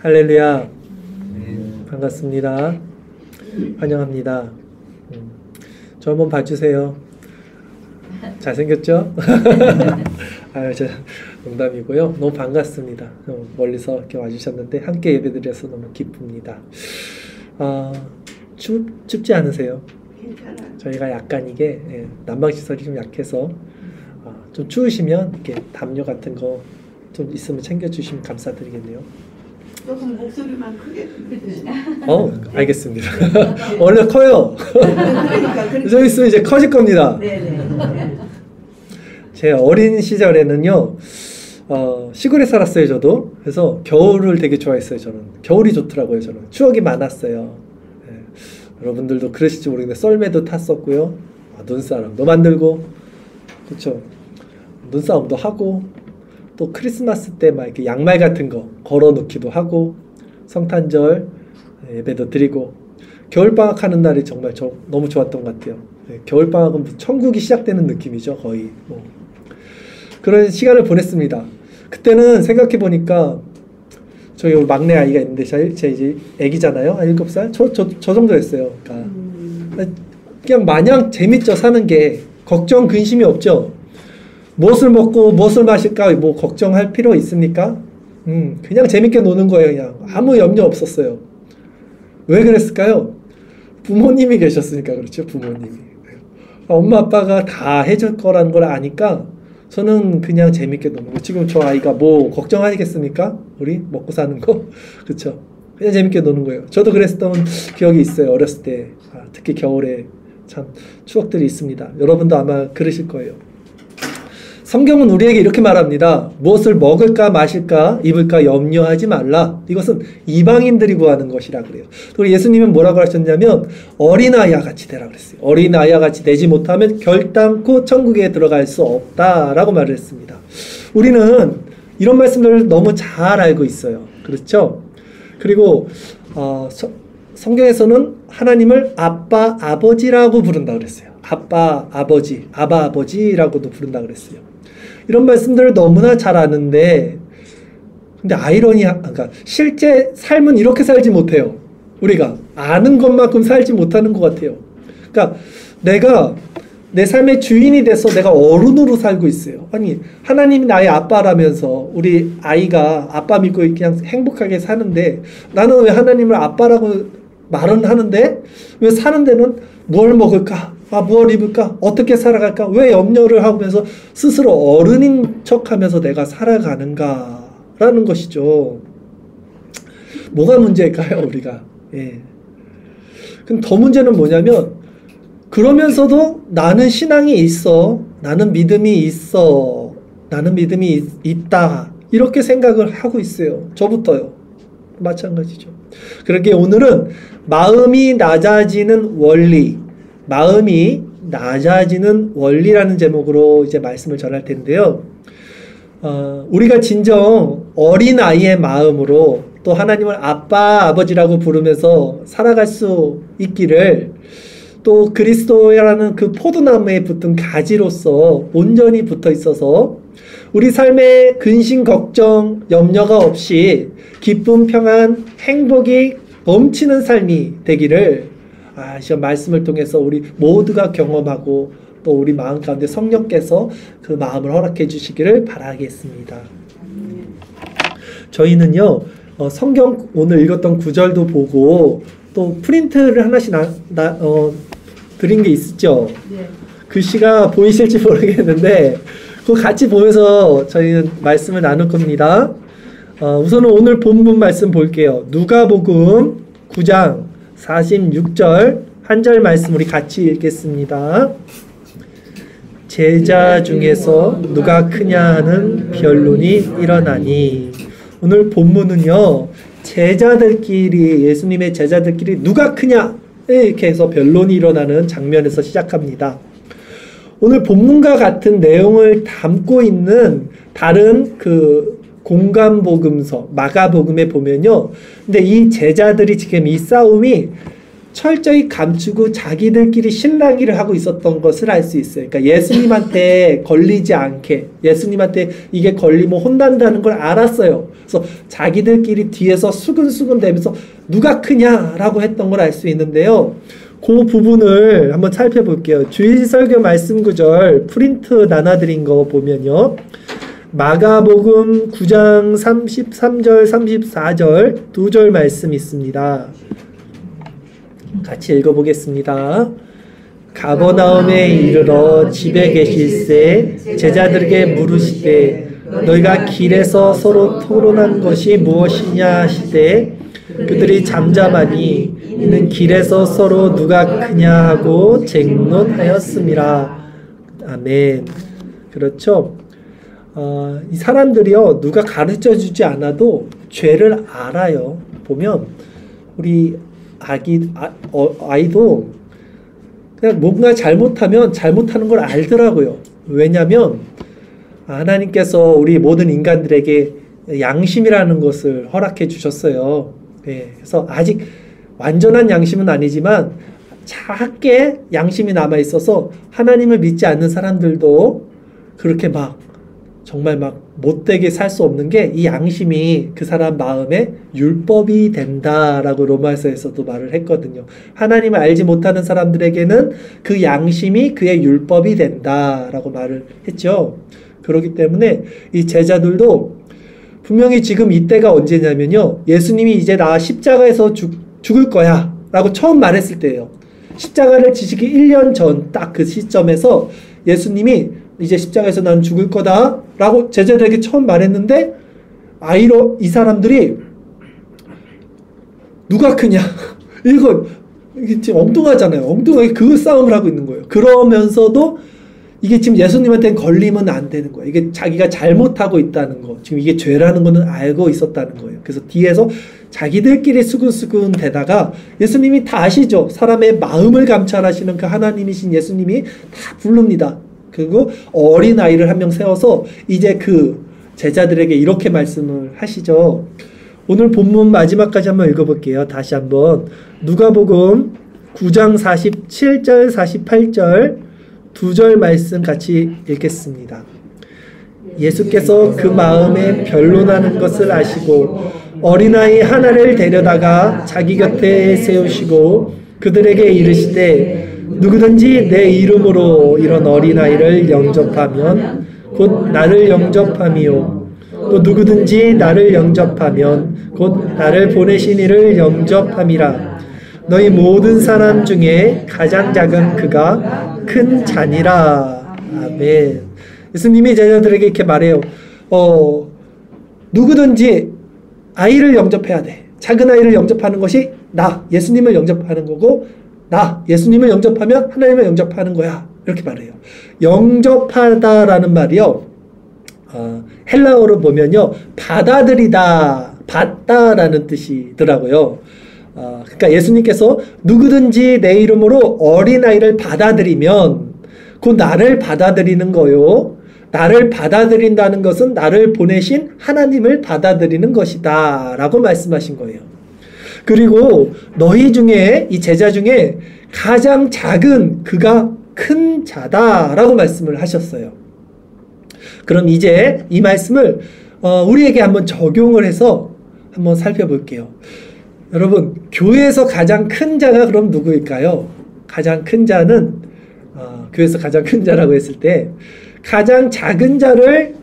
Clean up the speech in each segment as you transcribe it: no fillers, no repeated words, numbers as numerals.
할렐루야. 반갑습니다. 환영합니다. 저 한번 봐주세요. 잘생겼죠? 농담이고요. 너무 반갑습니다. 멀리서 이렇게 와주셨는데 함께 예배드려서 너무 기쁩니다. 춥지 않으세요? 괜찮아요. 저희가 약간 이게 난방시설이 좀 약해서 좀 추우시면 이렇게 담요 같은 거 좀 있으면 챙겨주시면 감사드리겠네요. 조금 목소리만 크게 들으시죠. 알겠습니다. 원래 커요. 그러니까 좀 있으면 이제 커질 겁니다. 네네. 제 어린 시절에는요, 시골에 살았어요, 저도. 그래서 겨울을 되게 좋아했어요, 저는. 겨울이 좋더라고요, 저는. 추억이 많았어요. 여러분들도 그러실지 모르겠는데, 썰매도 탔었고요. 눈사람도 만들고, 그쵸. 눈싸움도 하고, 또 크리스마스 때 막 이렇게 양말 같은 거 걸어 놓기도 하고, 성탄절 예배도 드리고, 겨울방학 하는 날이 정말 너무 좋았던 것 같아요. 겨울방학은 천국이 시작되는 느낌이죠, 거의. 그런 시간을 보냈습니다. 그때는 생각해보니까, 저희 막내 아이가 있는데, 제 이제 애기잖아요? 7살? 저 정도였어요. 그러니까 그냥 마냥 재밌죠, 사는 게. 걱정, 근심이 없죠. 무엇을 먹고 무엇을 마실까 뭐 걱정할 필요 있습니까? 그냥 재밌게 노는 거예요. 그냥 아무 염려 없었어요. 왜 그랬을까요? 부모님이 계셨으니까 그렇죠. 부모님이. 엄마 아빠가 다 해줄 거라는 걸 아니까 저는 그냥 재밌게 노는 거. 지금 저 아이가 뭐 걱정하겠습니까? 우리 먹고 사는 거? 그렇죠. 그냥 재밌게 노는 거예요. 저도 그랬던 기억이 있어요. 어렸을 때. 특히 겨울에 참 추억들이 있습니다. 여러분도 아마 그러실 거예요. 성경은 우리에게 이렇게 말합니다. 무엇을 먹을까 마실까 입을까 염려하지 말라. 이것은 이방인들이 구하는 것이라 그래요. 그리고 예수님은 뭐라고 하셨냐면 어린아이와 같이 되라 그랬어요. 어린아이와 같이 되지 못하면 결단코 천국에 들어갈 수 없다라고 말을 했습니다. 우리는 이런 말씀들을 너무 잘 알고 있어요. 그렇죠? 그리고 성경에서는 하나님을 아빠 아버지라고 부른다 그랬어요. 아빠 아버지 아바 아버지라고도 부른다 그랬어요. 이런 말씀들을 너무나 잘 아는데, 근데 그러니까 실제 삶은 이렇게 살지 못해요. 우리가 아는 것만큼 살지 못하는 것 같아요. 그러니까 내가 내 삶의 주인이 돼서 내가 어른으로 살고 있어요. 아니 하나님이 나의 아빠라면서 우리 아이가 아빠 믿고 그냥 행복하게 사는데, 나는 왜 하나님을 아빠라고 말은 하는데 왜 사는 데는 뭘 먹을까? 뭘 입을까? 어떻게 살아갈까? 왜 염려를 하면서 스스로 어른인 척하면서 내가 살아가는가라는 것이죠. 뭐가 문제일까요, 우리가? 그럼 더 문제는 뭐냐면, 그러면서도 나는 신앙이 있어, 나는 믿음이 있어, 나는 믿음이 있다, 이렇게 생각을 하고 있어요. 저부터요. 마찬가지죠. 그렇게 오늘은 마음이 낮아지는 원리, 마음이 낮아지는 원리라는 제목으로 이제 말씀을 전할 텐데요. 우리가 진정 어린아이의 마음으로 또 하나님을 아빠, 아버지라고 부르면서 살아갈 수 있기를, 또 그리스도라는 그 포도나무에 붙은 가지로서 온전히 붙어 있어서 우리 삶에 근심, 걱정, 염려가 없이 기쁨, 평안, 행복이 넘치는 삶이 되기를 시험 말씀을 통해서 우리 모두가 경험하고 또 우리 마음 가운데 성령께서 그 마음을 허락해 주시기를 바라겠습니다. 저희는요, 성경 오늘 읽었던 구절도 보고 또 프린트를 하나씩 드린 게 있죠. 네. 글씨가 보이실지 모르겠는데 그거 같이 보면서 저희는 말씀을 나눌 겁니다. 우선은 오늘 본문 말씀 볼게요. 누가복음 9장 46절 한 절 말씀 우리 같이 읽겠습니다. 제자 중에서 누가 크냐 하는 변론이 일어나니. 오늘 본문은요, 제자들끼리, 예수님의 제자들끼리 누가 크냐 이렇게 해서 변론이 일어나는 장면에서 시작합니다. 오늘 본문과 같은 내용을 담고 있는 다른 그 공관복음서 마가복음에 보면요, 근데 이 제자들이 지금 이 싸움이 철저히 감추고 자기들끼리 실랑이를 하고 있었던 것을 알 수 있어요. 그러니까 예수님한테 걸리지 않게, 예수님한테 이게 걸리면 혼난다는 걸 알았어요. 그래서 자기들끼리 뒤에서 수근수근 대면서 누가 크냐라고 했던 걸 알 수 있는데요. 그 부분을 한번 살펴볼게요. 주일설교 말씀 구절 프린트 나눠드린 거 보면요. 마가복음 9장 33절 34절 두 절 말씀 있습니다. 같이 읽어보겠습니다. 가버나움에 이르러 집에 계실새 제자들에게 물으시되 너희가 길에서 서로 토론한 것이 무엇이냐 하시되 그들이 잠잠하니 이는 길에서 서로 누가 크냐 하고 쟁론하였음이라. 아멘. 그렇죠. 이 사람들이요, 누가 가르쳐 주지 않아도 죄를 알아요. 보면 우리 아이도 그냥 뭔가 잘못하면 잘못하는 걸 알더라고요. 왜냐하면 하나님께서 우리 모든 인간들에게 양심이라는 것을 허락해 주셨어요. 네, 그래서 아직 완전한 양심은 아니지만 작게 양심이 남아 있어서 하나님을 믿지 않는 사람들도 그렇게 막 정말 막 못되게 살 수 없는 게 이 양심이 그 사람 마음에 율법이 된다라고 로마서에서도 말을 했거든요. 하나님을 알지 못하는 사람들에게는 그 양심이 그의 율법이 된다라고 말을 했죠. 그렇기 때문에 이 제자들도 분명히 지금 이때가 언제냐면요. 예수님이 이제 나 십자가에서 죽을 거야 라고 처음 말했을 때예요. 십자가를 지시기 1년 전 딱 그 시점에서 예수님이 이제 십자가에서 난 죽을 거다 라고 제자들에게 처음 말했는데 이 사람들이 누가 크냐 이게 지금 엉뚱하잖아요. 엉뚱하게 그 싸움을 하고 있는 거예요. 그러면서도 이게 지금 예수님한테는 걸리면 안 되는 거예요. 이게 자기가 잘못하고 있다는 거, 지금 이게 죄라는 거는 알고 있었다는 거예요. 그래서 뒤에서 자기들끼리 수근수근 대다가 예수님이 다 아시죠. 사람의 마음을 감찰하시는 그 하나님이신 예수님이 다 부릅니다. 그리고 어린아이를 한 명 세워서 이제 그 제자들에게 이렇게 말씀을 하시죠. 오늘 본문 마지막까지 한번 읽어볼게요. 다시 한번 누가복음 9장 47절 48절 두 절 말씀 같이 읽겠습니다. 예수께서 그 마음에 변론하는 것을 아시고 어린아이 하나를 데려다가 자기 곁에 세우시고 그들에게 이르시되 누구든지 내 이름으로 이런 어린아이를 영접하면 곧 나를 영접함이요 또 누구든지 나를 영접하면 곧 나를 보내신 이를 영접함이라. 너희 모든 사람 중에 가장 작은 그가 큰 자니라. 아멘. 예수님이 제자들에게 이렇게 말해요. 누구든지 아이를 영접해야 돼. 작은 아이를 영접하는 것이 나, 예수님을 영접하는 거고 나, 예수님을 영접하면 하나님을 영접하는 거야. 이렇게 말해요. 영접하다라는 말이요. 헬라어로 보면요. 받아들이다, 받다라는 뜻이더라고요. 그러니까 예수님께서 누구든지 내 이름으로 어린아이를 받아들이면 곧 나를 받아들이는 거요. 나를 받아들인다는 것은 나를 보내신 하나님을 받아들이는 것이다 라고 말씀하신 거예요. 그리고 너희 중에 이 제자 중에 가장 작은 그가 큰 자다 라고 말씀을 하셨어요. 그럼 이제 이 말씀을 우리에게 한번 적용을 해서 한번 살펴볼게요. 여러분, 교회에서 가장 큰 자가 그럼 누구일까요? 가장 큰 자는 교회에서 가장 큰 자라고 했을 때 가장 작은 자를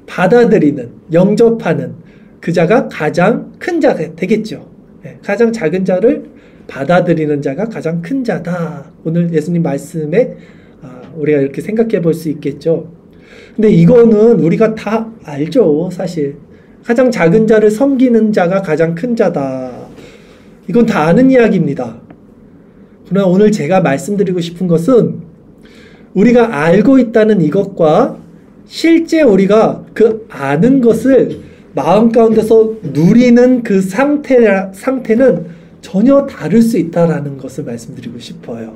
받아들이는, 영접하는 그 자가 가장 큰 자가 되겠죠. 네, 가장 작은 자를 받아들이는 자가 가장 큰 자다. 오늘 예수님 말씀에 우리가 이렇게 생각해 볼 수 있겠죠. 근데 이거는 우리가 다 알죠, 사실. 가장 작은 자를 섬기는 자가 가장 큰 자다. 이건 다 아는 이야기입니다. 그러나 오늘 제가 말씀드리고 싶은 것은 우리가 알고 있다는 이것과 실제 우리가 그 아는 것을 마음 가운데서 누리는 그 상태는 전혀 다를 수 있다는 것을 말씀드리고 싶어요.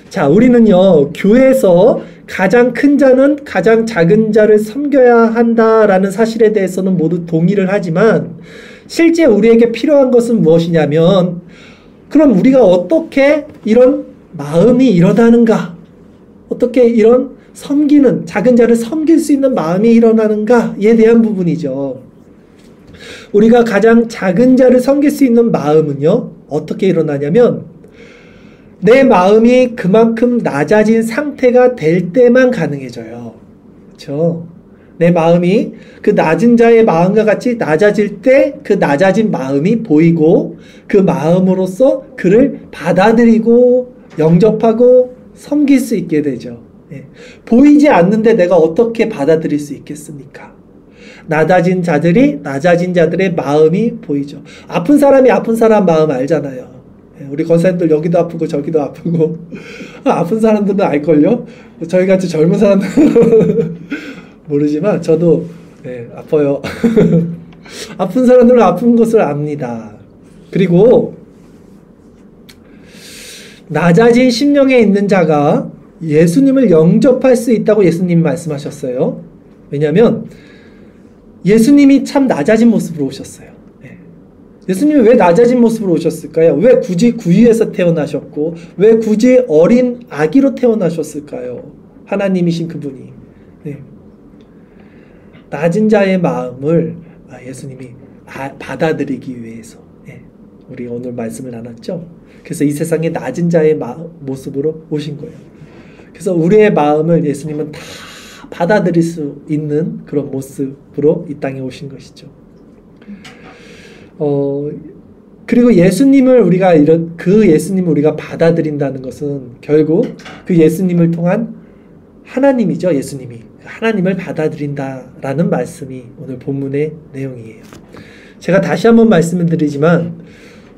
자, 우리는요, 교회에서 가장 큰 자는 가장 작은 자를 섬겨야 한다라는 사실에 대해서는 모두 동의를 하지만 실제 우리에게 필요한 것은 무엇이냐면 그럼 우리가 어떻게 이런 마음이 일어나는가? 어떻게 이런 섬기는, 작은 자를 섬길 수 있는 마음이 일어나는가에 대한 부분이죠. 우리가 가장 작은 자를 섬길 수 있는 마음은요, 어떻게 일어나냐면, 내 마음이 그만큼 낮아진 상태가 될 때만 가능해져요. 그렇죠? 내 마음이 그 낮은 자의 마음과 같이 낮아질 때 그 낮아진 마음이 보이고 그 마음으로써 그를 받아들이고 영접하고 섬길 수 있게 되죠. 예. 보이지 않는데 내가 어떻게 받아들일 수 있겠습니까? 낮아진 자들이 낮아진 자들의 마음이 보이죠. 아픈 사람이 아픈 사람 마음 알잖아요. 예. 우리 권사님들 여기도 아프고 저기도 아프고 아픈 사람들은 알걸요? 저희같이 젊은 사람들은 모르지만 저도 네, 아파요. 아픈 사람들은 아픈 것을 압니다. 그리고 낮아진 심령에 있는 자가 예수님을 영접할 수 있다고 예수님이 말씀하셨어요. 왜냐하면 예수님이 참 낮아진 모습으로 오셨어요. 네. 예수님이 왜 낮아진 모습으로 오셨을까요? 왜 굳이 구유에서 태어나셨고 왜 굳이 어린 아기로 태어나셨을까요? 하나님이신 그분이. 네. 낮은 자의 마음을 예수님이 받아들이기 위해서 우리 오늘 말씀을 나눴죠. 그래서 이 세상에 낮은 자의 모습으로 오신 거예요. 그래서 우리의 마음을 예수님은 다 받아들일 수 있는 그런 모습으로 이 땅에 오신 것이죠. 그리고 예수님을 우리가 그 예수님을 우리가 받아들인다는 것은 결국 그 예수님을 통한 하나님이죠. 예수님이 하나님을 받아들인다라는 말씀이 오늘 본문의 내용이에요. 제가 다시 한번 말씀을 드리지만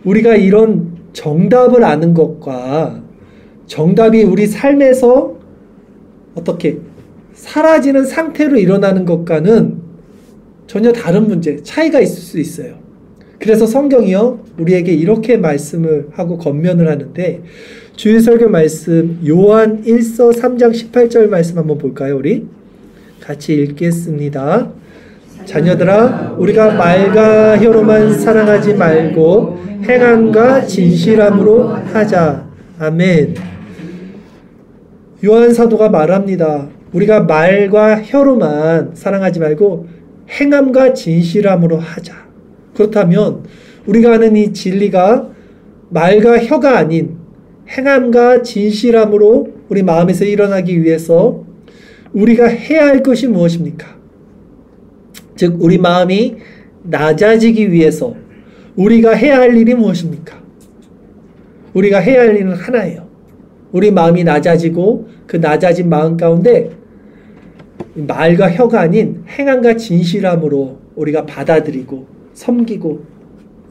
우리가 이런 정답을 아는 것과 정답이 우리 삶에서 어떻게 사라지는 상태로 일어나는 것과는 전혀 다른 문제, 차이가 있을 수 있어요. 그래서 성경이요 우리에게 이렇게 말씀을 하고 권면을 하는데 주일 설교 말씀 요한 1서 3장 18절 말씀 한번 볼까요? 우리 같이 읽겠습니다. 자녀들아 우리가 말과 혀로만 사랑하지 말고 행함과 진실함으로 하자. 아멘. 요한 사도가 말합니다. 우리가 말과 혀로만 사랑하지 말고 행함과 진실함으로 하자. 그렇다면 우리가 하는 이 진리가 말과 혀가 아닌 행함과 진실함으로 우리 마음에서 일어나기 위해서 우리가 해야 할 것이 무엇입니까? 즉 우리 마음이 낮아지기 위해서 우리가 해야 할 일이 무엇입니까? 우리가 해야 할 일은 하나예요. 우리 마음이 낮아지고 그 낮아진 마음 가운데 말과 혀가 아닌 행함과 진실함으로 우리가 받아들이고 섬기고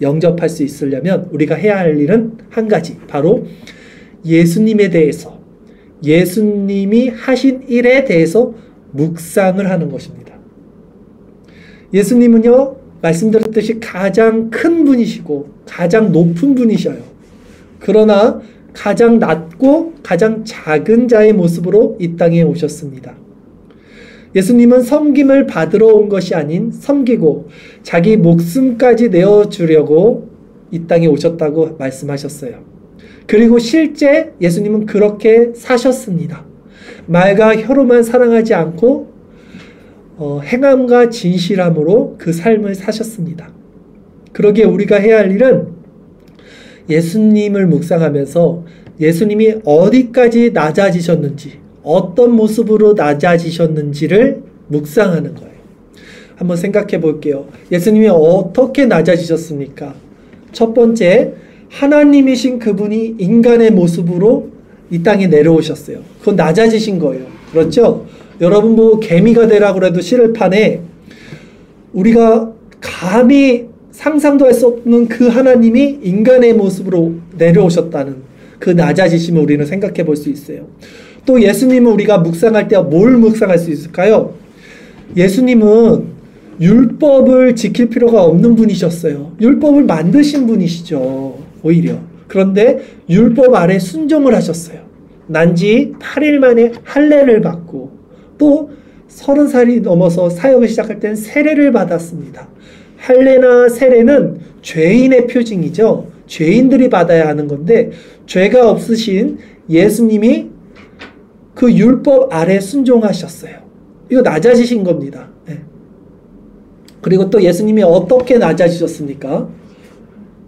영접할 수 있으려면 우리가 해야 할 일은 한 가지, 바로 예수님에 대해서, 예수님이 하신 일에 대해서 묵상을 하는 것입니다. 예수님은요, 말씀드렸듯이 가장 큰 분이시고 가장 높은 분이셔요. 그러나 가장 낮고 가장 작은 자의 모습으로 이 땅에 오셨습니다. 예수님은 섬김을 받으러 온 것이 아닌 섬기고 자기 목숨까지 내어주려고 이 땅에 오셨다고 말씀하셨어요. 그리고 실제 예수님은 그렇게 사셨습니다. 말과 혀로만 사랑하지 않고 행함과 진실함으로 그 삶을 사셨습니다. 그러기에 우리가 해야 할 일은 예수님을 묵상하면서 예수님이 어디까지 낮아지셨는지, 어떤 모습으로 낮아지셨는지를 묵상하는 거예요. 한번 생각해 볼게요. 예수님이 어떻게 낮아지셨습니까? 첫 번째, 하나님이신 그분이 인간의 모습으로 이 땅에 내려오셨어요. 그건 낮아지신 거예요. 그렇죠? 여러분 뭐 개미가 되라고 해도 실판에 우리가 감히 상상도 할 수 없는 그 하나님이 인간의 모습으로 내려오셨다는 그 낮아지심을 우리는 생각해 볼 수 있어요. 또 예수님은 우리가 묵상할 때 뭘 묵상할 수 있을까요? 예수님은 율법을 지킬 필요가 없는 분이셨어요. 율법을 만드신 분이시죠. 오히려. 그런데 율법 아래 순종을 하셨어요. 난지 8일 만에 할례를 받고 또 30살이 넘어서 사역을 시작할 때는 세례를 받았습니다. 할례나 세례는 죄인의 표징이죠. 죄인들이 받아야 하는 건데 죄가 없으신 예수님이 그 율법 아래 순종하셨어요. 이거 낮아지신 겁니다. 네. 그리고 또 예수님이 어떻게 낮아지셨습니까?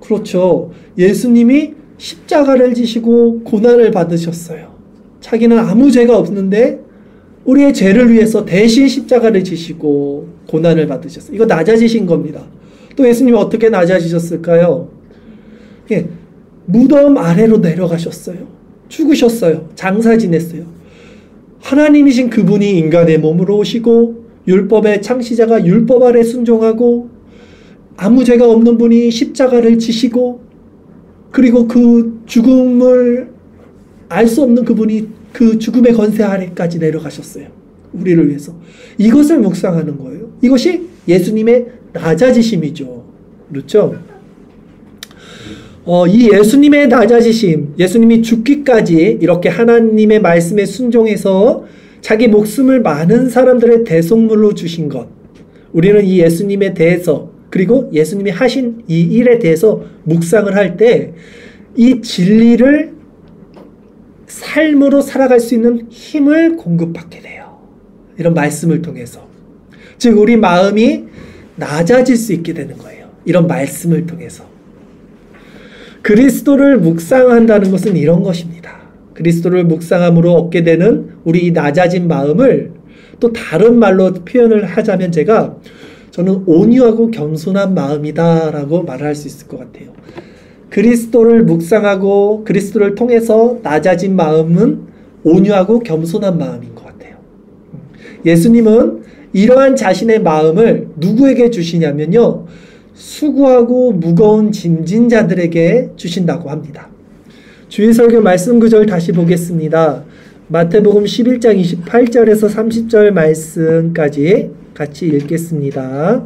그렇죠. 예수님이 십자가를 지시고 고난을 받으셨어요. 자기는 아무 죄가 없는데 우리의 죄를 위해서 대신 십자가를 지시고 고난을 받으셨어요. 이거 낮아지신 겁니다. 또 예수님이 어떻게 낮아지셨을까요? 예, 무덤 아래로 내려가셨어요. 죽으셨어요. 장사 지냈어요. 하나님이신 그분이 인간의 몸으로 오시고 율법의 창시자가 율법 아래 순종하고 아무 죄가 없는 분이 십자가를 지시고 그리고 그 죽음을 알 수 없는 그분이 그 죽음의 권세 아래까지 내려가셨어요. 우리를 위해서. 이것을 묵상하는 거예요. 이것이 예수님의 낮아지심이죠. 그렇죠? 이 예수님의 낮아지심, 예수님이 죽기까지 이렇게 하나님의 말씀에 순종해서 자기 목숨을 많은 사람들의 대속물로 주신 것. 우리는 이 예수님에 대해서 그리고 예수님이 하신 이 일에 대해서 묵상을 할 때 이 진리를 삶으로 살아갈 수 있는 힘을 공급받게 돼요. 이런 말씀을 통해서. 즉 우리 마음이 낮아질 수 있게 되는 거예요. 이런 말씀을 통해서. 그리스도를 묵상한다는 것은 이런 것입니다. 그리스도를 묵상함으로 얻게 되는 우리 이 낮아진 마음을 또 다른 말로 표현을 하자면 저는 온유하고 겸손한 마음이다라고 말할 수 있을 것 같아요. 그리스도를 묵상하고 그리스도를 통해서 낮아진 마음은 온유하고 겸손한 마음인 것 같아요. 예수님은 이러한 자신의 마음을 누구에게 주시냐면요. 수고하고 무거운 짐진 자들에게 주신다고 합니다. 주일 설교 말씀 구절 다시 보겠습니다. 마태복음 11장 28절에서 30절 말씀까지 같이 읽겠습니다.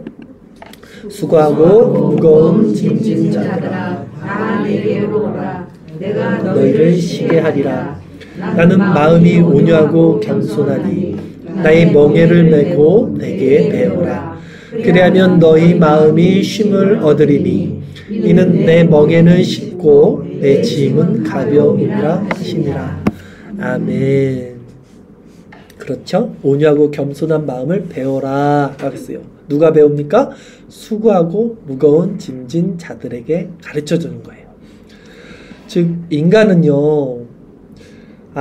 수고하고 무거운 짐진 자들아 다 내게로 오라. 내가 너희를 쉬게 하리라. 나는 마음이 온유하고 겸손하니 나의 멍에를 메고 내게 배우라. 그리하면 너희 마음이 쉼을 얻으리니 이는 내 멍에는 쉽고 내 짐은 가벼우니라 하시니라. 아멘. 그렇죠? 온유하고 겸손한 마음을 배워라 하겠어요. 누가 배웁니까? 수고하고 무거운 짐진 자들에게 가르쳐 주는 거예요. 즉 인간은요.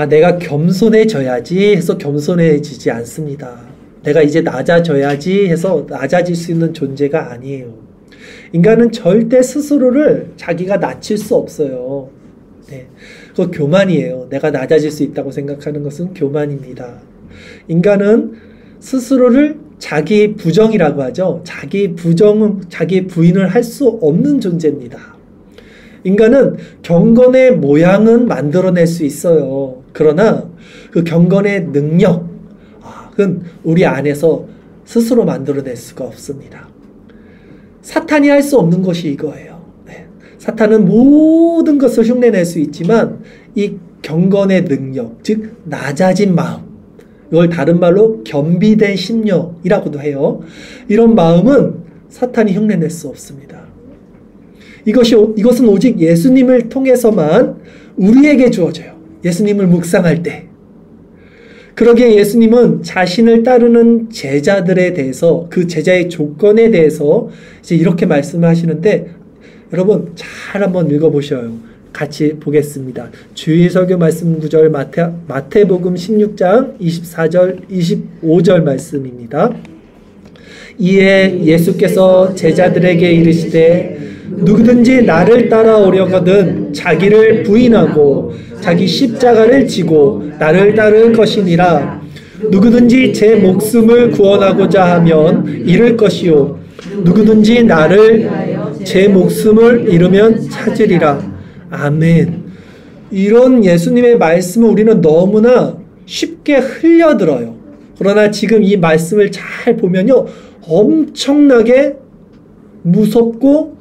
내가 겸손해져야지 해서 겸손해지지 않습니다. 내가 이제 낮아져야지 해서 낮아질 수 있는 존재가 아니에요. 인간은 절대 스스로를 자기가 낮출 수 없어요. 네. 그거 교만이에요. 내가 낮아질 수 있다고 생각하는 것은 교만입니다. 인간은 스스로를 자기 부정이라고 하죠. 자기 부인을 할 수 없는 존재입니다. 인간은 경건의 모양은 만들어낼 수 있어요. 그러나 그 경건의 능력은 우리 안에서 스스로 만들어낼 수가 없습니다. 사탄이 할 수 없는 것이 이거예요. 네. 사탄은 모든 것을 흉내낼 수 있지만 이 경건의 능력, 즉 낮아진 마음, 이걸 다른 말로 겸비된 심령이라고도 해요. 이런 마음은 사탄이 흉내낼 수 없습니다. 이것은 오직 예수님을 통해서만 우리에게 주어져요. 예수님을 묵상할 때. 그러기에 예수님은 자신을 따르는 제자들에 대해서 그 제자의 조건에 대해서 이제 이렇게 말씀하시는데 여러분 잘 한번 읽어보셔요. 같이 보겠습니다. 주일 설교 말씀 구절 마태복음 16장 24절 25절 말씀입니다. 이에 예수께서 제자들에게 이르시되 누구든지 나를 따라오려거든 자기를 부인하고 자기 십자가를 지고 나를 따를 것이니라. 누구든지 제 목숨을 구원하고자 하면 잃을 것이요 누구든지 나를 제 목숨을 잃으면 찾으리라. 아멘. 이런 예수님의 말씀을 우리는 너무나 쉽게 흘려들어요. 그러나 지금 이 말씀을 잘 보면요 엄청나게 무섭고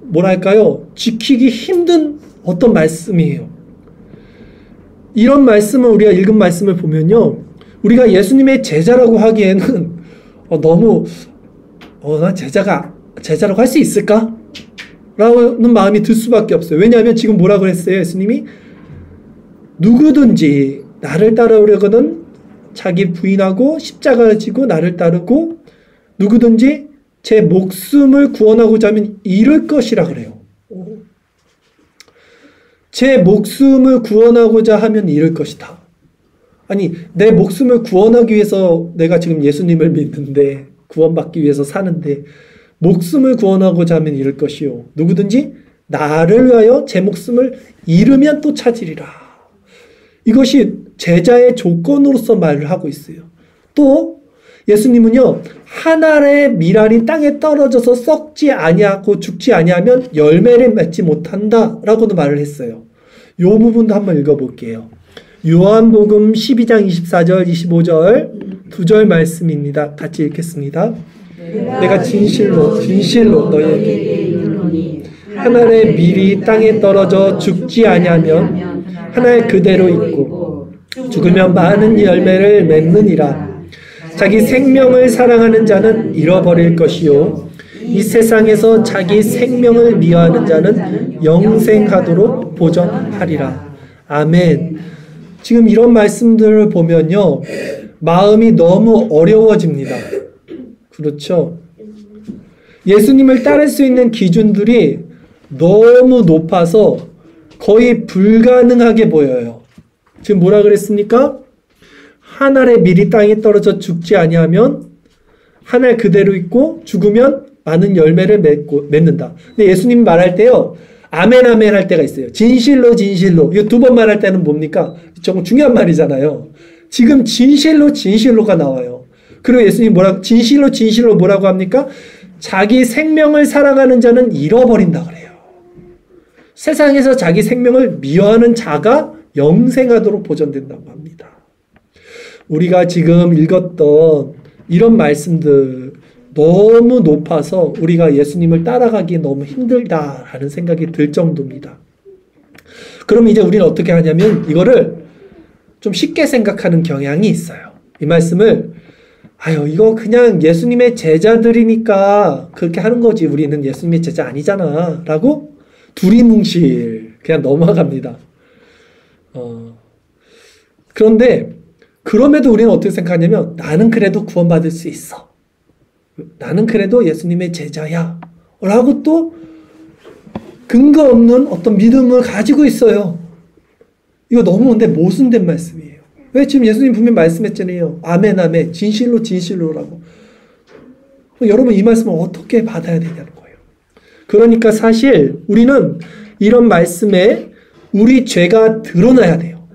뭐랄까요 지키기 힘든 어떤 말씀이에요. 이런 말씀을 우리가 읽은 말씀을 보면요 우리가 예수님의 제자라고 하기에는 너무 나 제자라고 할 수 있을까? 라는 마음이 들 수밖에 없어요. 왜냐하면 지금 뭐라고 했어요? 예수님이 누구든지 나를 따라오려거든 자기 부인하고 십자가를 지고 나를 따르고 누구든지 제 목숨을 구원하고자 하면 잃을 것이라 그래요. 제 목숨을 구원하고자 하면 잃을 것이다. 아니, 내 목숨을 구원하기 위해서 내가 지금 예수님을 믿는데 구원받기 위해서 사는데 목숨을 구원하고자 하면 잃을 것이요. 누구든지 나를 위하여 제 목숨을 잃으면 또 찾으리라. 이것이 제자의 조건으로서 말을 하고 있어요. 또 예수님은요, 한 알의 밀알이 땅에 떨어져서 썩지 아니하고 죽지 아니하면 열매를 맺지 못한다라고도 말을 했어요. 이 부분도 한번 읽어볼게요. 요한복음 12장 24절 25절 두 절 말씀입니다. 같이 읽겠습니다. 내가 진실로 너희에게 이르노니 한 알의 밀이 땅에 떨어져 죽지 아니하면 한 알 그대로 있고 죽으면 많은 열매를 맺느니라. 자기 생명을 사랑하는 자는 잃어버릴 것이요 이 세상에서 자기 생명을 미워하는 자는 영생하도록 보전하리라. 아멘. 지금 이런 말씀들을 보면요, 마음이 너무 어려워집니다. 그렇죠? 예수님을 따를 수 있는 기준들이 너무 높아서 거의 불가능하게 보여요. 지금 뭐라 그랬습니까? 한 알의 밀이 땅에 떨어져 죽지 아니하면 한 알 그대로 있고 죽으면 많은 열매를 맺는다. 근데 예수님 말할 때요, 아멘 아멘 할 때가 있어요. 진실로 이거 두 번 말할 때는 뭡니까? 조금 중요한 말이잖아요. 지금 진실로가 나와요. 그리고 예수님 진실로 뭐라고 합니까? 자기 생명을 사랑하는 자는 잃어버린다 그래요. 세상에서 자기 생명을 미워하는 자가 영생하도록 보존된다고 합니다. 우리가 지금 읽었던 이런 말씀들 너무 높아서 우리가 예수님을 따라가기 너무 힘들다라는 생각이 들 정도입니다. 그럼 이제 우리는 어떻게 하냐면 이거를 좀 쉽게 생각하는 경향이 있어요. 이 말씀을 이거 그냥 예수님의 제자들이니까 그렇게 하는 거지 우리는 예수님의 제자 아니잖아 라고 두리뭉실 그냥 넘어갑니다. 그런데 그럼에도 우리는 어떻게 생각하냐면 나는 그래도 구원받을 수 있어. 나는 그래도 예수님의 제자야 라고 또 근거 없는 어떤 믿음을 가지고 있어요. 이거 너무 근데 모순된 말씀이에요. 왜? 지금 예수님 분명히 말씀했잖아요. 아멘 아멘 진실로라고. 여러분 이 말씀을 어떻게 받아야 되냐는 거예요. 그러니까 사실 우리는 이런 말씀에 우리 죄가 드러나야 돼요.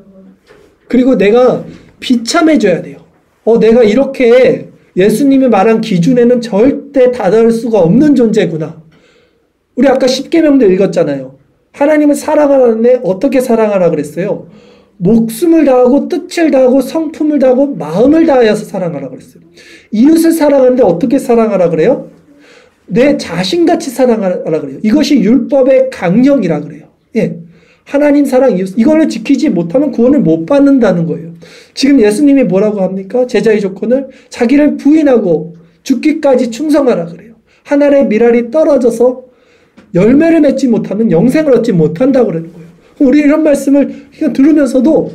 그리고 내가 비참해져야 돼요. 내가 이렇게 예수님이 말한 기준에는 절대 다다를 수가 없는 존재구나. 우리 아까 십계명도 읽었잖아요. 하나님을 사랑하라는데 어떻게 사랑하라 그랬어요? 목숨을 다하고 뜻을 다하고 성품을 다하고 마음을 다하여서 사랑하라 그랬어요. 이웃을 사랑하는데 어떻게 사랑하라 그래요? 내 자신같이 사랑하라 그래요. 이것이 율법의 강령이라 그래요. 예. 하나님 사랑, 이웃, 이거를 지키지 못하면 구원을 못 받는다는 거예요. 지금 예수님이 뭐라고 합니까? 제자의 조건을 자기를 부인하고 죽기까지 충성하라 그래요. 한 알의 밀알이 떨어져서 열매를 맺지 못하면 영생을 얻지 못한다고 그러는 거예요. 우리 이런 말씀을 그냥 들으면서도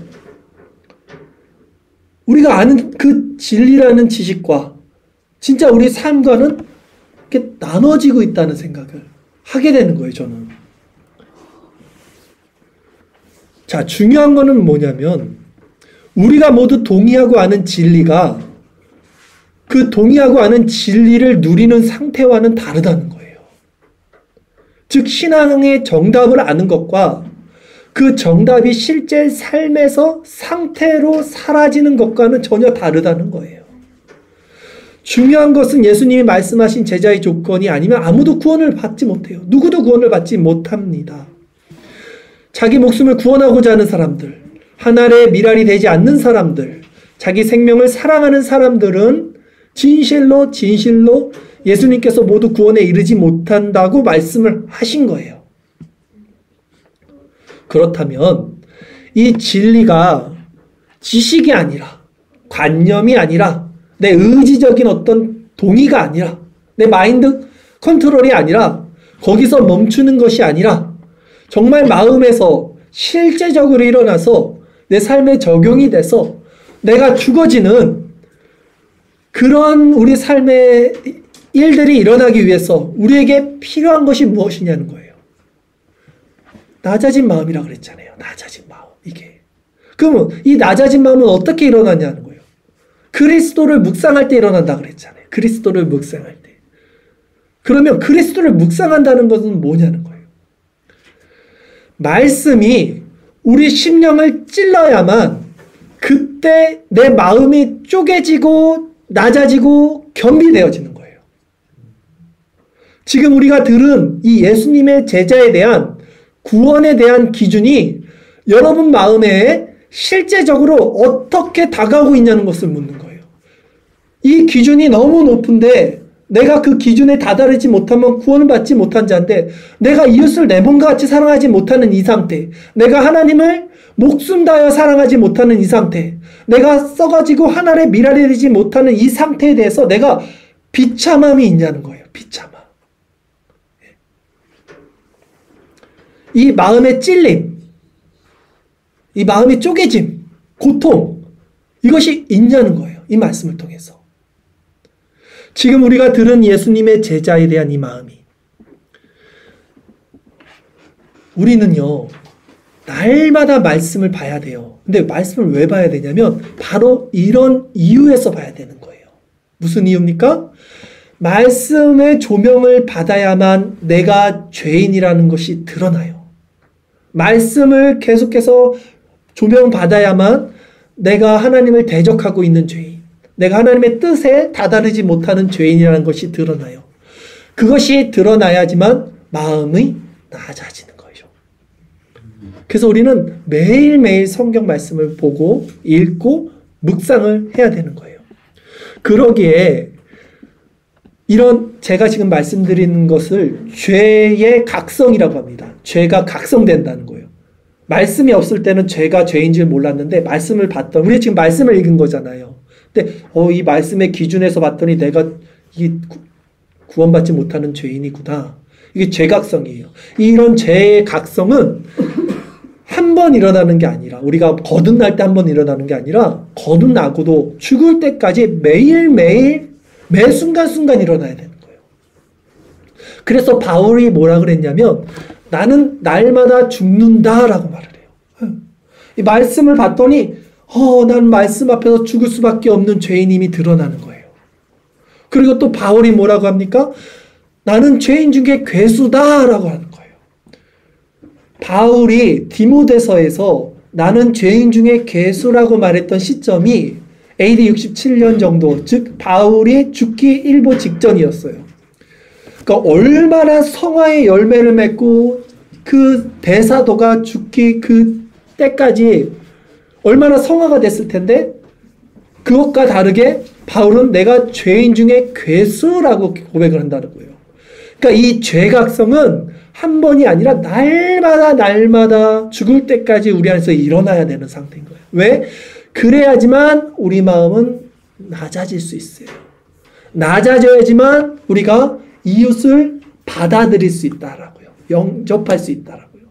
우리가 아는 그 진리라는 지식과 진짜 우리 삶과는 이렇게 나눠지고 있다는 생각을 하게 되는 거예요, 저는. 자, 중요한 거는 뭐냐면 우리가 모두 동의하고 아는 진리가 그 동의하고 아는 진리를 누리는 상태와는 다르다는 거예요. 즉 신앙의 정답을 아는 것과 그 정답이 실제 삶에서 상태로 사라지는 것과는 전혀 다르다는 거예요. 중요한 것은 예수님이 말씀하신 제자의 조건이 아니면 아무도 구원을 받지 못해요. 누구도 구원을 받지 못합니다. 자기 목숨을 구원하고자 하는 사람들, 한 알의 밀알이 되지 않는 사람들, 자기 생명을 사랑하는 사람들은 진실로 예수님께서 모두 구원에 이르지 못한다고 말씀을 하신 거예요. 그렇다면 이 진리가 지식이 아니라 관념이 아니라 내 의지적인 어떤 동의가 아니라 내 마인드 컨트롤이 아니라 거기서 멈추는 것이 아니라 정말 마음에서 실제적으로 일어나서 내 삶에 적용이 돼서 내가 죽어지는 그런 우리 삶의 일들이 일어나기 위해서 우리에게 필요한 것이 무엇이냐는 거예요. 낮아진 마음이라고 그랬잖아요. 낮아진 마음. 이게. 그러면 이 낮아진 마음은 어떻게 일어나냐는 거예요. 그리스도를 묵상할 때 일어난다 그랬잖아요. 그리스도를 묵상할 때. 그러면 그리스도를 묵상한다는 것은 뭐냐는 거예요. 말씀이 우리 심령을 찔러야만 그때 내 마음이 쪼개지고 낮아지고 겸비되어지는 거예요. 지금 우리가 들은 이 예수님의 제자에 대한 구원에 대한 기준이 여러분 마음에 실제적으로 어떻게 다가오고 있냐는 것을 묻는 거예요. 이 기준이 너무 높은데 내가 그 기준에 다다르지 못하면 구원을 받지 못한 자인데 내가 이웃을 내 몸과 같이 사랑하지 못하는 이 상태, 내가 하나님을 목숨 다하여 사랑하지 못하는 이 상태, 내가 썩어지고 하늘에 미랄이 되지 못하는 이 상태에 대해서 내가 비참함이 있냐는 거예요. 비참함. 이 마음의 찔림, 이 마음의 쪼개짐, 고통, 이것이 있냐는 거예요. 이 말씀을 통해서. 지금 우리가 들은 예수님의 제자에 대한 이 마음이, 우리는요 날마다 말씀을 봐야 돼요. 근데 말씀을 왜 봐야 되냐면 바로 이런 이유에서 봐야 되는 거예요. 무슨 이유입니까? 말씀의 조명을 받아야만 내가 죄인이라는 것이 드러나요. 말씀을 계속해서 조명받아야만 내가 하나님을 대적하고 있는 죄인, 내가 하나님의 뜻에 다다르지 못하는 죄인이라는 것이 드러나요. 그것이 드러나야지만 마음이 낮아지는 거죠. 그래서 우리는 매일매일 성경 말씀을 보고 읽고 묵상을 해야 되는 거예요. 그러기에 이런 제가 지금 말씀드리는 것을 죄의 각성이라고 합니다. 죄가 각성된다는 거예요. 말씀이 없을 때는 죄가 죄인 줄 몰랐는데 말씀을 봤더니, 우리 지금 말씀을 읽은 거잖아요. 근데 이 말씀의 기준에서 봤더니 내가 이 구원받지 못하는 죄인이구나. 이게 죄각성이에요. 이런 죄의 각성은 한 번 일어나는 게 아니라, 우리가 거듭날 때 한 번 일어나는 게 아니라 거듭나고도 죽을 때까지 매일매일 매 순간순간 일어나야 되는 거예요. 그래서 바울이 뭐라 그랬냐면 나는 날마다 죽는다라고 말을 해요. 이 말씀을 봤더니 난 말씀 앞에서 죽을 수밖에 없는 죄인임이 드러나는 거예요. 그리고 또 바울이 뭐라고 합니까? 나는 죄인 중에 괴수다라고 하는 거예요. 바울이 디모데서에서 나는 죄인 중에 괴수라고 말했던 시점이 AD 67년 정도, 즉 바울이 죽기 일보 직전이었어요. 그러니까 얼마나 성화의 열매를 맺고 그 대사도가 죽기 그 때까지 얼마나 성화가 됐을 텐데, 그것과 다르게 바울은 내가 죄인 중에 괴수라고 고백을 한다는 거예요. 그러니까 이 죄각성은 한 번이 아니라 날마다 죽을 때까지 우리 안에서 일어나야 되는 상태인 거예요. 왜? 그래야지만 우리 마음은 낮아질 수 있어요. 낮아져야지만 우리가 이웃을 받아들일 수 있다라고요. 영접할 수 있다라고요.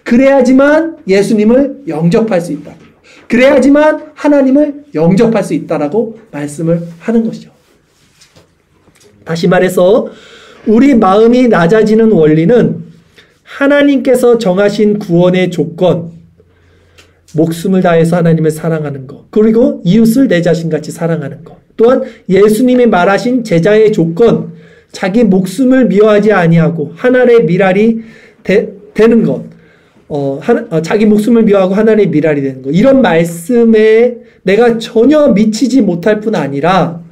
그래야지만 예수님을 영접할 수 있다고요. 그래야지만 하나님을 영접할 수 있다라고 말씀을 하는 것이죠. 다시 말해서 우리 마음이 낮아지는 원리는 하나님께서 정하신 구원의 조건, 목숨을 다해서 하나님을 사랑하는 것, 그리고 이웃을 내 자신같이 사랑하는 것, 또한 예수님이 말하신 제자의 조건, 자기 목숨을 미워하지 아니하고 하늘의 미랄이 되는 것, 자기 목숨을 미워하고 하늘의 미랄이 되는 것, 이런 말씀에 내가 전혀 미치지 못할 뿐 아니라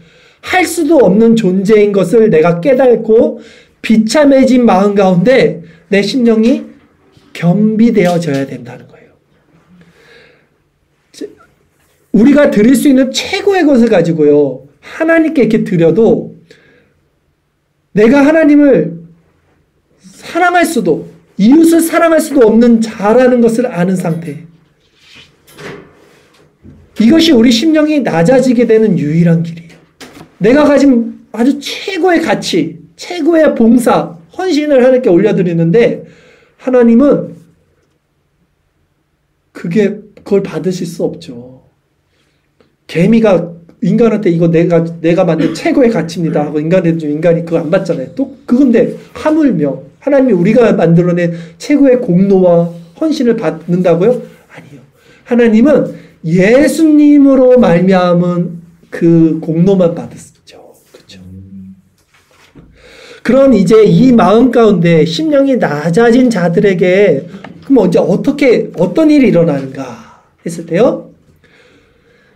할 수도 없는 존재인 것을 내가 깨닫고 비참해진 마음 가운데 내 심령이 겸비되어져야 된다는 거예요. 우리가 드릴 수 있는 최고의 것을 가지고요, 하나님께 이렇게 드려도 내가 하나님을 사랑할 수도, 이웃을 사랑할 수도 없는 자라는 것을 아는 상태, 이것이 우리 심령이 낮아지게 되는 유일한 길이에요. 내가 가진 아주 최고의 가치, 최고의 봉사, 헌신을 하나님께 올려드리는데 하나님은 그걸 받으실 수 없죠. 개미가 인간한테 이거 내가 만든 최고의 가치입니다 하고 인간이 그거 안 받잖아요. 또 그건데 하물며 하나님이 우리가 만들어낸 최고의 공로와 헌신을 받는다고요? 아니요. 하나님은 예수님으로 말미암은 그 공로만 받았죠. 그렇죠. 그럼 이제 이 마음 가운데 심령이 낮아진 자들에게 그럼 이제 어떤 일이 일어나는가 했을 때요.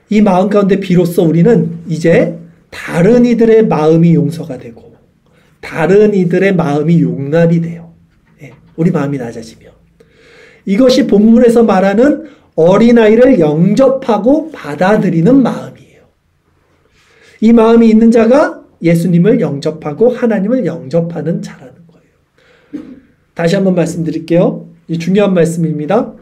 이 마음 가운데 비로소 우리는 이제 다른 이들의 마음이 용서가 되고 다른 이들의 마음이 용납이 돼요. 예, 우리 마음이 낮아지면. 이것이 본문에서 말하는 어린아이를 영접하고 받아들이는 마음이에요. 이 마음이 있는 자가 예수님을 영접하고 하나님을 영접하는 자라는 거예요. 다시 한번 말씀드릴게요. 이 중요한 말씀입니다.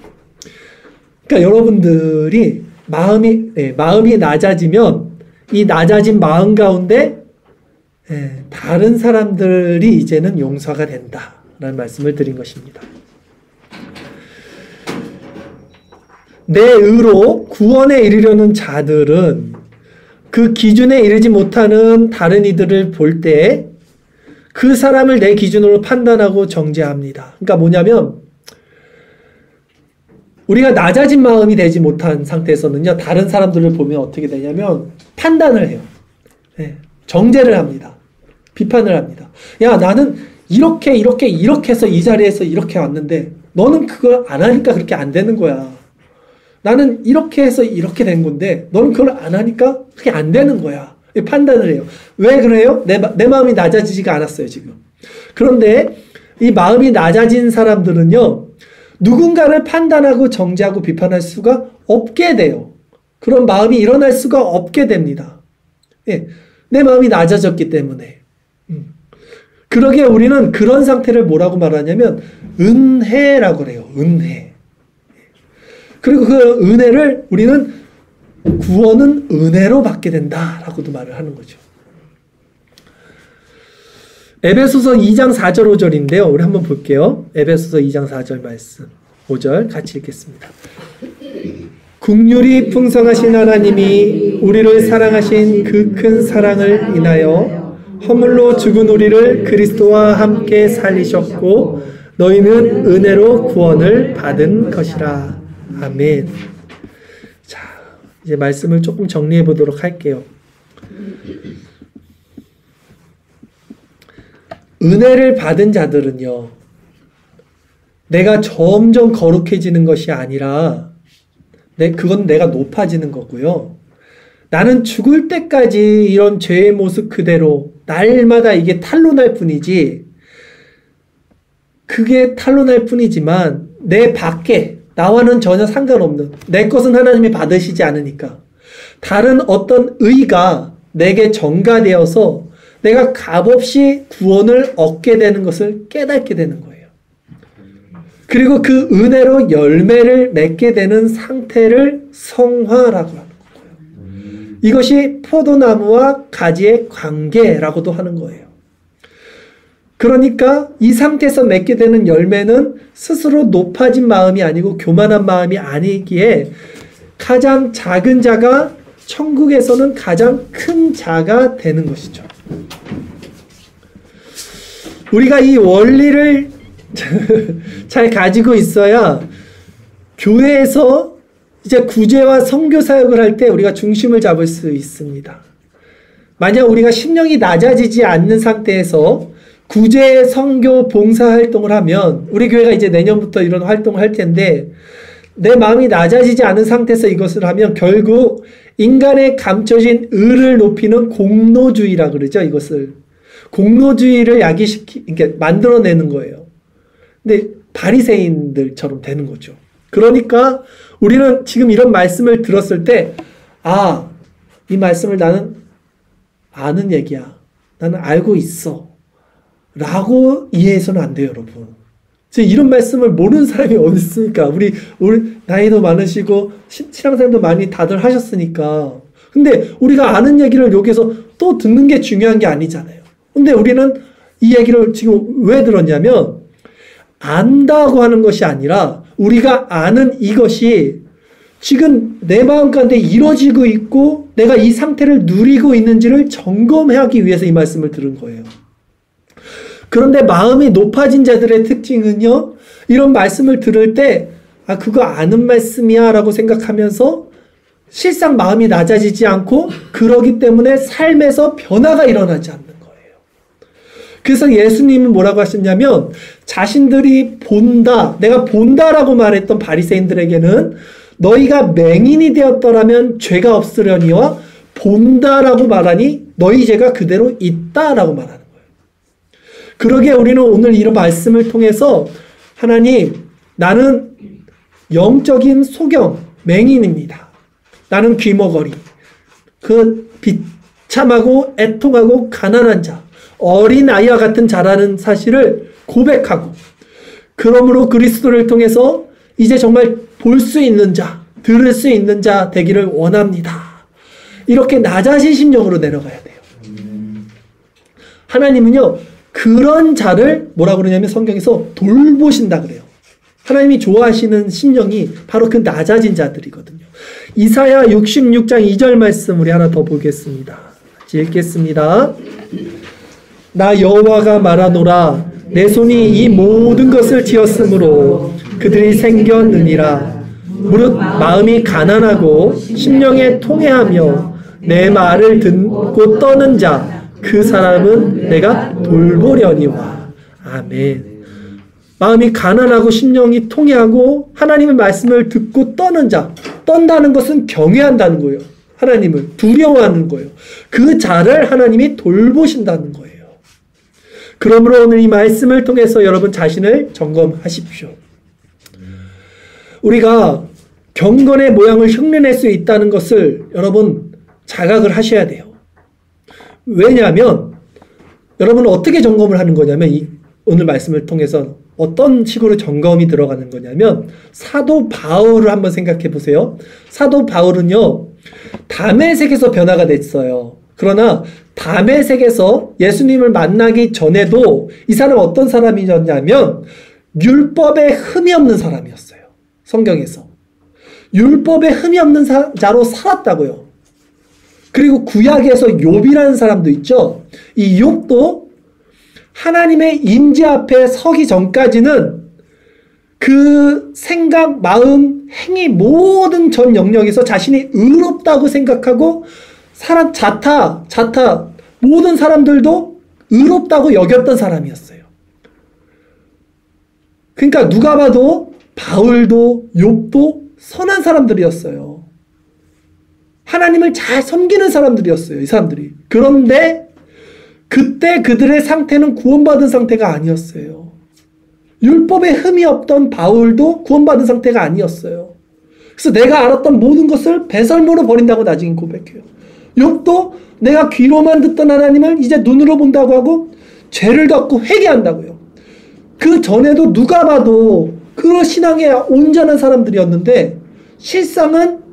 그러니까 여러분들이 마음이 낮아지면 이 낮아진 마음 가운데 다른 사람들이 이제는 용서가 된다라는 말씀을 드린 것입니다. 내 의로 구원에 이르려는 자들은 그 기준에 이르지 못하는 다른 이들을 볼 때 그 사람을 내 기준으로 판단하고 정죄합니다. 그러니까 뭐냐면 우리가 낮아진 마음이 되지 못한 상태에서는요. 다른 사람들을 보면 어떻게 되냐면 판단을 해요. 네, 정죄를 합니다. 비판을 합니다. 야 나는 이렇게 해서 이 자리에서 이렇게 왔는데 너는 그걸 안 하니까 그렇게 안 되는 거야. 나는 이렇게 해서 이렇게 된 건데 너는 그걸 안 하니까 그게 안 되는 거야. 판단을 해요. 왜 그래요? 내 마음이 낮아지지가 않았어요 지금. 그런데 이 마음이 낮아진 사람들은요. 누군가를 판단하고 정죄하고 비판할 수가 없게 돼요. 그런 마음이 일어날 수가 없게 됩니다. 예, 내 마음이 낮아졌기 때문에. 그러기에 우리는 그런 상태를 뭐라고 말하냐면 은혜라고 그래요. 은혜. 그리고 그 은혜를 우리는 구원은 은혜로 받게 된다라고도 말을 하는 거죠. 에베소서 2장 4절 5절인데요. 우리 한번 볼게요. 에베소서 2장 4절 말씀 5절 같이 읽겠습니다. 긍휼이 풍성하신 하나님이 우리를 사랑하신 그 큰 사랑을 인하여 허물로 죽은 우리를 그리스도와 함께 살리셨고 너희는 은혜로 구원을 받은 것이라. 아멘. 자, 이제 말씀을 조금 정리해 보도록 할게요. 은혜를 받은 자들은요, 내가 점점 거룩해지는 것이 아니라, 그건 내가 높아지는 거고요. 나는 죽을 때까지 이런 죄의 모습 그대로 날마다 이게 탄로날 뿐이지, 그게 탄로날 뿐이지만, 내 밖에, 나와는 전혀 상관없는, 내 것은 하나님이 받으시지 않으니까, 다른 어떤 의가 내게 전가되어서 내가 값없이 구원을 얻게 되는 것을 깨닫게 되는 거예요. 그리고 그 은혜로 열매를 맺게 되는 상태를 성화라고 하는 거예요. 이것이 포도나무와 가지의 관계라고도 하는 거예요. 그러니까 이 상태에서 맺게 되는 열매는 스스로 높아진 마음이 아니고 교만한 마음이 아니기에 가장 작은 자가 천국에서는 가장 큰 자가 되는 것이죠. 우리가 이 원리를 잘 가지고 있어야 교회에서 이제 구제와 선교 사역을 할 때 우리가 중심을 잡을 수 있습니다. 만약 우리가 심령이 낮아지지 않는 상태에서 구제, 선교, 봉사 활동을 하면 우리 교회가 이제 내년부터 이런 활동을 할 텐데 내 마음이 낮아지지 않은 상태에서 이것을 하면 결국 인간의 감춰진 의를 높이는 공로주의라 그러죠. 이것을 공로주의를 이렇게 만들어내는 거예요. 근데 바리새인들처럼 되는 거죠. 그러니까 우리는 지금 이런 말씀을 들었을 때 이 말씀을 나는 아는 얘기야. 나는 알고 있어. 라고 이해해서는 안 돼요, 여러분. 이런 말씀을 모르는 사람이 어디 있습니까? 우리 나이도 많으시고 신앙생활도 많이 다들 하셨으니까. 근데 우리가 아는 얘기를 여기서 또 듣는 게 중요한 게 아니잖아요. 근데 우리는 이 얘기를 지금 왜 들었냐면 안다고 하는 것이 아니라 우리가 아는 이것이 지금 내 마음 가운데 이루어지고 있고 내가 이 상태를 누리고 있는지를 점검하기 위해서 이 말씀을 들은 거예요. 그런데 마음이 높아진 자들의 특징은요, 이런 말씀을 들을 때 아, 그거 아는 말씀이야 라고 생각하면서 실상 마음이 낮아지지 않고 그러기 때문에 삶에서 변화가 일어나지 않는 거예요. 그래서 예수님은 뭐라고 하셨냐면 자신들이 본다, 내가 본다라고 말했던 바리새인들에게는 너희가 맹인이 되었더라면 죄가 없으려니와 본다라고 말하니 너희 죄가 그대로 있다라고 말하는 거예요. 그러기에 우리는 오늘 이런 말씀을 통해서 하나님, 나는 영적인 소경, 맹인입니다. 나는 귀머거리, 그 비참하고 애통하고 가난한 자, 어린 아이와 같은 자라는 사실을 고백하고 그러므로 그리스도를 통해서 이제 정말 볼 수 있는 자, 들을 수 있는 자 되기를 원합니다. 이렇게 낮아진 심령으로 내려가야 돼요. 하나님은요, 그런 자를 뭐라고 그러냐면 성경에서 돌보신다 그래요. 하나님이 좋아하시는 심령이 바로 그 낮아진 자들이거든요. 이사야 66장 2절 말씀 우리 하나 더 보겠습니다. 같이 읽겠습니다. 나 여호와가 말하노라 내 손이 이 모든 것을 지었으므로 그들이 생겼느니라. 무릇 마음이 가난하고 심령에 통회하며 내 말을 듣고 떠는 자 그 사람은 내가 돌보려니와. 아멘. 마음이 가난하고 심령이 통회하고 하나님의 말씀을 듣고 떠는 자, 떤다는 것은 경외한다는 거예요. 하나님을 두려워하는 거예요. 그 자를 하나님이 돌보신다는 거예요. 그러므로 오늘 이 말씀을 통해서 여러분 자신을 점검하십시오. 우리가 경건의 모양을 흉내낼 수 있다는 것을 여러분 자각을 하셔야 돼요. 왜냐하면 여러분은 어떻게 점검을 하는 거냐면 오늘 말씀을 통해서 어떤 식으로 점검이 들어가는 거냐면 사도 바울을 한번 생각해 보세요. 사도 바울은요, 다메섹에서 변화가 됐어요. 그러나 다메섹에서 예수님을 만나기 전에도 이 사람은 어떤 사람이었냐면 율법에 흠이 없는 사람이었어요. 성경에서. 율법에 흠이 없는 자로 살았다고요. 그리고 구약에서 욥이라는 사람도 있죠. 이 욥도 하나님의 임재 앞에 서기 전까지는 그 생각, 마음, 행위 모든 전 영역에서 자신이 의롭다고 생각하고 사람 자타 모든 사람들도 의롭다고 여겼던 사람이었어요. 그러니까 누가 봐도 바울도 욥도 선한 사람들이었어요. 하나님을 잘 섬기는 사람들이었어요. 이 사람들이. 그런데 그때 그들의 상태는 구원받은 상태가 아니었어요. 율법에 흠이 없던 바울도 구원받은 상태가 아니었어요. 그래서 내가 알았던 모든 것을 배설물로 버린다고 나중에 고백해요. 욥도 내가 귀로만 듣던 하나님을 이제 눈으로 본다고 하고 죄를 덮고 회개한다고요. 그 전에도 누가 봐도 그런 신앙에 온전한 사람들이었는데 실상은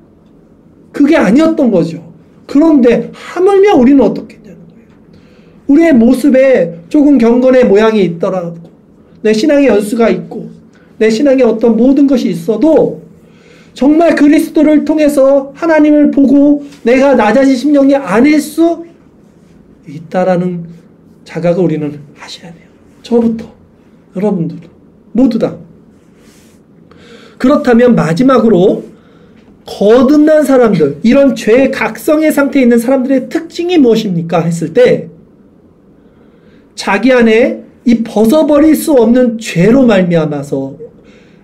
그게 아니었던 거죠. 그런데 하물며 우리는 어떻겠냐는 거예요. 우리의 모습에 조금 경건의 모양이 있더라도 내 신앙의 연수가 있고 내 신앙의 어떤 모든 것이 있어도 정말 그리스도를 통해서 하나님을 보고 내가 낮아진 심령이 아닐 수 있다라는 자각을 우리는 하셔야 돼요. 저부터 여러분들도 모두 다. 그렇다면 마지막으로 거듭난 사람들, 이런 죄의 각성의 상태에 있는 사람들의 특징이 무엇입니까? 했을 때 자기 안에 이 벗어버릴 수 없는 죄로 말미암아서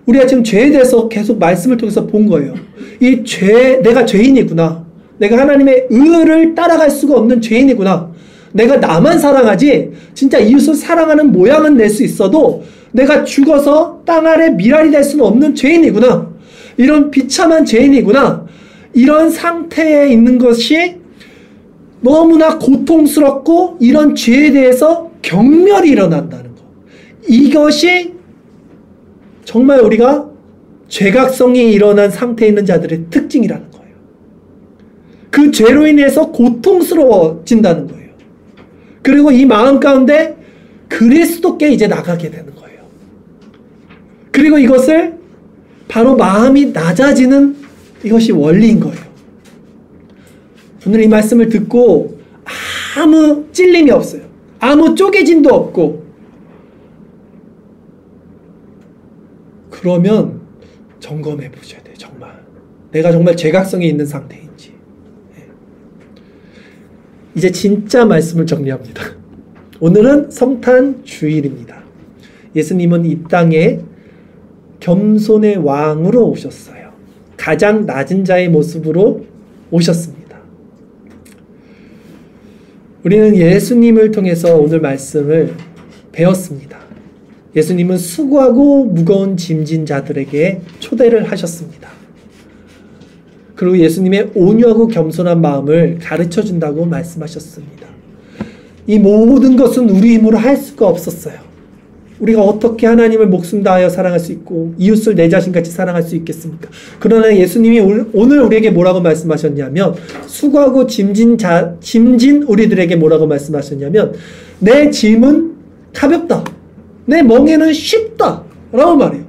우리가 지금 죄에 대해서 계속 말씀을 통해서 본 거예요. 이 죄, 내가 죄인이구나. 내가 하나님의 의를 따라갈 수가 없는 죄인이구나. 내가 나만 사랑하지 진짜 이웃을 사랑하는 모양은 낼 수 있어도 내가 죽어서 땅 아래 미랄이 될 수는 없는 죄인이구나. 이런 비참한 죄인이구나. 이런 상태에 있는 것이 너무나 고통스럽고 이런 죄에 대해서 경멸이 일어난다는 것. 이것이 정말 우리가 죄각성이 일어난 상태에 있는 자들의 특징이라는 거예요. 그 죄로 인해서 고통스러워진다는 거예요. 그리고 이 마음 가운데 그리스도께 이제 나가게 되는 거예요. 그리고 이것을 바로 마음이 낮아지는 이것이 원리인 거예요. 오늘 이 말씀을 듣고 아무 찔림이 없어요. 아무 쪼개짐도 없고, 그러면 점검해 보셔야 돼요. 정말 내가 정말 죄각성이 있는 상태인지. 이제 진짜 말씀을 정리합니다. 오늘은 성탄 주일입니다. 예수님은 이 땅에 겸손의 왕으로 오셨어요. 가장 낮은 자의 모습으로 오셨습니다. 우리는 예수님을 통해서 오늘 말씀을 배웠습니다. 예수님은 수고하고 무거운 짐진 자들에게 초대를 하셨습니다. 그리고 예수님의 온유하고 겸손한 마음을 가르쳐 준다고 말씀하셨습니다. 이 모든 것은 우리 힘으로 할 수가 없었어요. 우리가 어떻게 하나님을 목숨 다하여 사랑할 수 있고 이웃을 내 자신같이 사랑할 수 있겠습니까? 그러나 예수님이 오늘 우리에게 뭐라고 말씀하셨냐면, 수고하고 짐진 우리들에게 뭐라고 말씀하셨냐면, 내 짐은 가볍다, 내 멍에는 쉽다 라고 말해요.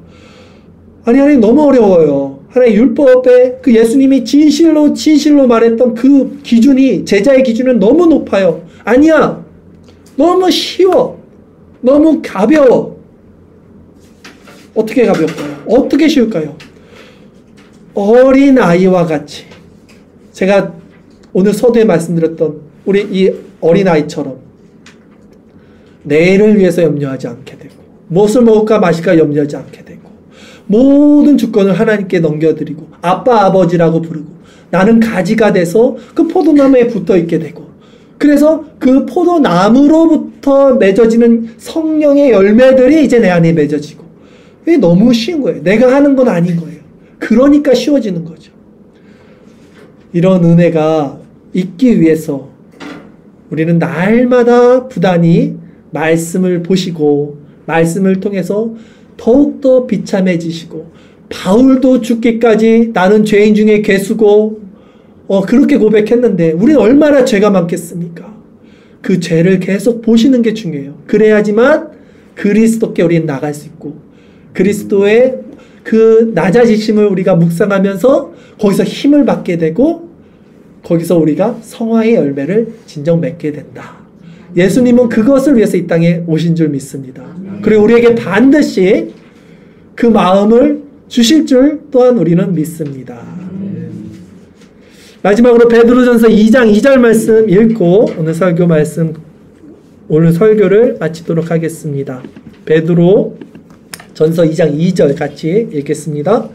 아니 하나님 너무 어려워요. 하나님 율법에 그 예수님이 진실로 말했던 그 기준이, 제자의 기준은 너무 높아요. 아니야, 너무 쉬워, 너무 가벼워. 어떻게 가볍까요? 어떻게 쉬울까요? 어린 아이와 같이, 제가 오늘 서두에 말씀드렸던 우리 이 어린 아이처럼 내일을 위해서 염려하지 않게 되고, 무엇을 먹을까 마실까 염려하지 않게 되고, 모든 주권을 하나님께 넘겨드리고 아빠 아버지라고 부르고, 나는 가지가 돼서 그 포도나무에 붙어 있게 되고, 그래서 그 포도나무로부터 맺어지는 성령의 열매들이 이제 내 안에 맺어지고, 이게 너무 쉬운 거예요. 내가 하는 건 아닌 거예요. 그러니까 쉬워지는 거죠. 이런 은혜가 있기 위해서 우리는 날마다 부단히 말씀을 보시고 말씀을 통해서 더욱더 비참해지시고, 바울도 죽기까지 나는 죄인 중에 괴수고 그렇게 고백했는데 우리는 얼마나 죄가 많겠습니까? 그 죄를 계속 보시는 게 중요해요. 그래야지만 그리스도께 우리는 나갈 수 있고, 그리스도의 그 낮아지심을 우리가 묵상하면서 거기서 힘을 받게 되고, 거기서 우리가 성화의 열매를 진정 맺게 된다. 예수님은 그것을 위해서 이 땅에 오신 줄 믿습니다. 그리고 우리에게 반드시 그 마음을 주실 줄 또한 우리는 믿습니다. 마지막으로 베드로전서 2장 2절 말씀 읽고 오늘 설교를 마치도록 하겠습니다. 베드로 전서 2장 2절 같이 읽겠습니다.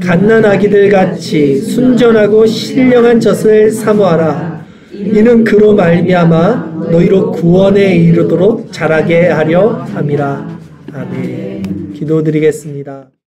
갓난아기들 같이 순전하고 신령한 젖을 사모하라. 이는 그로 말미암아 너희로 구원에 이르도록 자라게 하려 함이라. 아멘. 기도드리겠습니다.